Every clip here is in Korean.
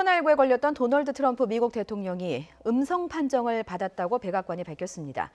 코로나19에 걸렸던 도널드 트럼프 미국 대통령이 음성 판정을 받았다고 백악관이 밝혔습니다.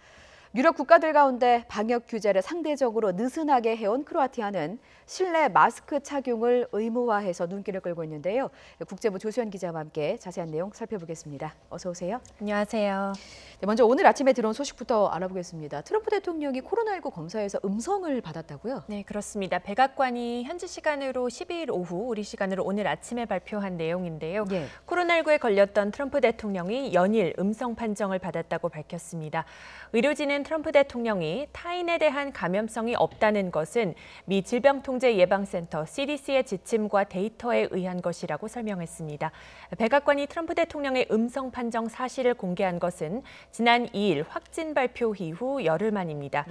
유럽 국가들 가운데 방역 규제를 상대적으로 느슨하게 해온 크로아티아는 실내 마스크 착용을 의무화해서 눈길을 끌고 있는데요. 국제부 조수연 기자와 함께 자세한 내용 살펴보겠습니다. 어서 오세요. 안녕하세요. 네, 먼저 오늘 아침에 들어온 소식부터 알아보겠습니다. 트럼프 대통령이 코로나19 검사에서 음성을 받았다고요? 네, 그렇습니다. 백악관이 현지 시간으로 12일 오후, 우리 시간으로 오늘 아침에 발표한 내용인데요. 예. 코로나19에 걸렸던 트럼프 대통령이 연일 음성 판정을 받았다고 밝혔습니다. 의료진은 트럼프 대통령이 타인에 대한 감염성이 없다는 것은 미 질병통제예방센터 CDC의 지침과 데이터에 의한 것이라고 설명했습니다. 백악관이 트럼프 대통령의 음성 판정 사실을 공개한 것은 지난 2일 확진 발표 이후 열흘 만입니다.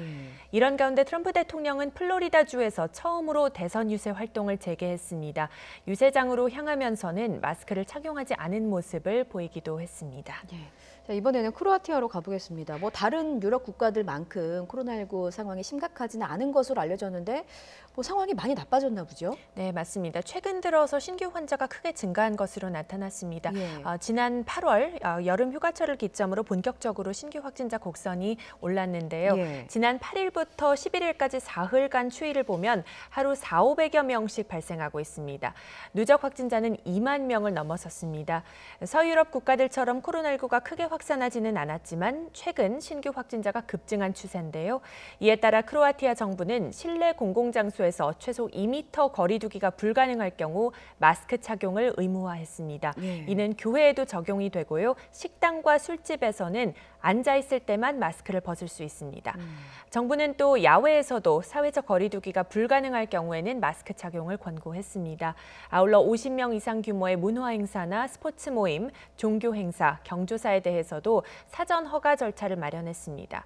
이런 가운데 트럼프 대통령은 플로리다주에서 처음으로 대선 유세 활동을 재개했습니다. 유세장으로 향하면서는 마스크를 착용하지 않은 모습을 보이기도 했습니다. 예. 자, 이번에는 크로아티아로 가보겠습니다. 다른 유럽 국가들만큼 코로나19 상황이 심각하지는 않은 것으로 알려졌는데 상황이 많이 나빠졌나 보죠? 네, 맞습니다. 최근 들어서 신규 환자가 크게 증가한 것으로 나타났습니다. 예. 지난 8월 여름 휴가철을 기점으로 본격적으로 신규 확진자 곡선이 올랐는데요. 예. 지난 8일부터 11일까지 사흘간 추이를 보면 하루 400~500여 명씩 발생하고 있습니다. 누적 확진자는 2만 명을 넘어섰습니다. 서유럽 국가들처럼 코로나19가 크게 확산하지는 않았지만 최근 신규 확진자가 급증한 추세인데요. 이에 따라 크로아티아 정부는 실내 공공장소에서 최소 2m 거리 두기가 불가능할 경우 마스크 착용을 의무화했습니다. 예. 이는 교회에도 적용이 되고요. 식당과 술집에서는 앉아 있을 때만 마스크를 벗을 수 있습니다. 정부는 또 야외에서도 사회적 거리 두기가 불가능할 경우에는 마스크 착용을 권고했습니다. 아울러 50명 이상 규모의 문화 행사나 스포츠 모임, 종교 행사, 경조사에 대해서도 사전 허가 절차를 마련했습니다.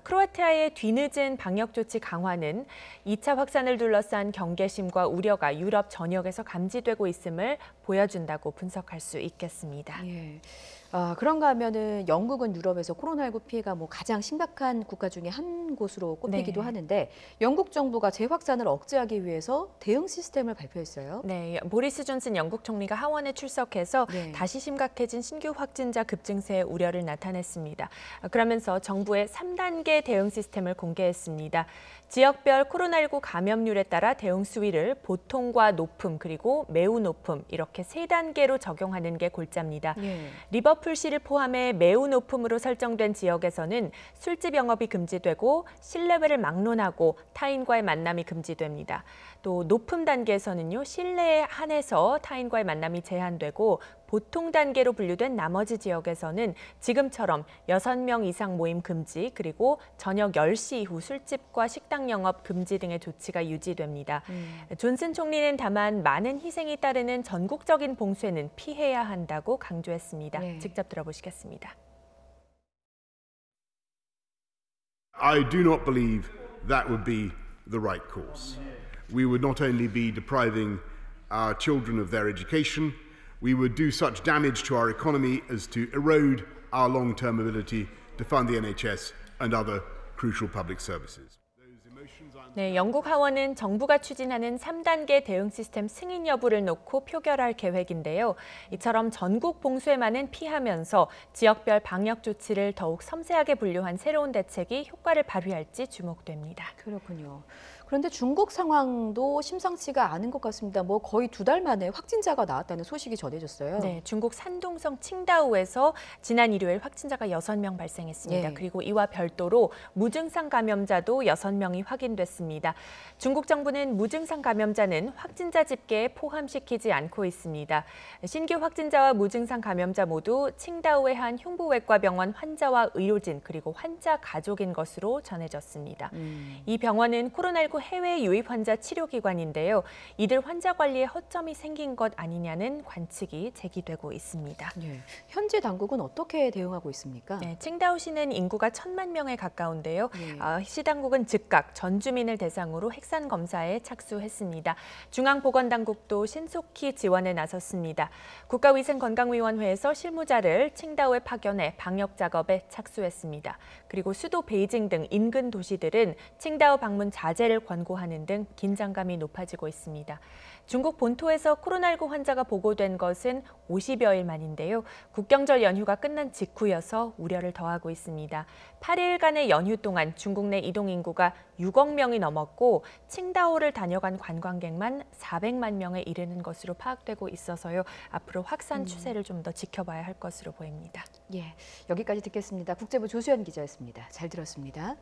크로아티아의 뒤늦은 방역 조치 강화는 2차 확산을 둘러싼 경계심과 우려가 유럽 전역에서 감지되고 있음을 보여준다고 분석할 수 있겠습니다. 예. 그런가 하면은 영국은 유럽에서 코로나19 피해가 가장 심각한 국가 중에 한 곳으로 꼽히기도 네. 하는데 영국 정부가 재확산을 억제하기 위해서 대응 시스템을 발표했어요. 네, 보리스 존슨 영국 총리가 하원에 출석해서 네. 다시 심각해진 신규 확진자 급증세의 우려를 나타냈습니다. 그러면서 정부의 3단계 대응 시스템을 공개했습니다. 지역별 코로나19 감염률에 따라 대응 수위를 보통과 높음 그리고 매우 높음 이렇게 3단계로 적용하는 게 골자입니다. 예. 리버풀시를 포함해 매우 높음으로 설정된 지역에서는 술집 영업이 금지되고 실내외를 막론하고 타인과의 만남이 금지됩니다. 또 높음 단계에서는요, 실내에 한해서 타인과의 만남이 제한되고 보통 단계로 분류된 나머지 지역에서는 지금처럼 6명 이상 모임 금지 그리고 저녁 10시 이후 술집과 식당 영업 금지 등의 조치가 유지됩니다. 존슨 총리는 다만 많은 희생이 따르는 전국적인 봉쇄는 피해야 한다고 강조했습니다. 네. 직접 들어보시겠습니다. I do not believe that would be the right course. We would not only be depriving our children of their education, we would do such damage to our economy as to erode our long-term ability to fund the NHS and other crucial public services. 네, 영국 하원은 정부가 추진하는 3단계 대응 시스템 승인 여부를 놓고 표결할 계획인데요. 이처럼 전국 봉쇄만은 피하면서 지역별 방역 조치를 더욱 섬세하게 분류한 새로운 대책이 효과를 발휘할지 주목됩니다. 그렇군요. 그런데 중국 상황도 심상치가 않은 것 같습니다. 거의 2달 만에 확진자가 나왔다는 소식이 전해졌어요. 네, 중국 산동성 칭다오에서 지난 일요일 확진자가 6명 발생했습니다. 예. 그리고 이와 별도로 무증상 감염자도 6명이 확인됐습니다. 중국 정부는 무증상 감염자는 확진자 집계에 포함시키지 않고 있습니다. 신규 확진자와 무증상 감염자 모두 칭다오의 한 흉부외과 병원 환자와 의료진 그리고 환자 가족인 것으로 전해졌습니다. 이 병원은 코로나19 해외 유입 환자 치료기관인데요. 이들 환자 관리에 허점이 생긴 것 아니냐는 관측이 제기되고 있습니다. 예. 현지 당국은 어떻게 대응하고 있습니까? 네, 칭다오시는 인구가 1,000만 명에 가까운데요. 예. 시 당국은 즉각 전 주민을 대상으로 핵산 검사에 착수했습니다. 중앙보건당국도 신속히 지원에 나섰습니다. 국가위생건강위원회에서 실무자를 칭다오에 파견해 방역 작업에 착수했습니다. 그리고 수도 베이징 등 인근 도시들은 칭다오 방문 자제를 권고하는 등 긴장감이 높아지고 있습니다. 중국 본토에서 코로나19 환자가 보고된 것은 50여일 만인데요. 국경절 연휴가 끝난 직후여서 우려를 더하고 있습니다. 8일간의 연휴 동안 중국 내 이동 인구가 6억 명이 넘었고 칭다오를 다녀간 관광객만 400만 명에 이르는 것으로 파악되고 있어서요. 앞으로 확산 추세를 좀 더 지켜봐야 할 것으로 보입니다. 예, 여기까지 듣겠습니다. 국제부 조수연 기자였습니다. 잘 들었습니다.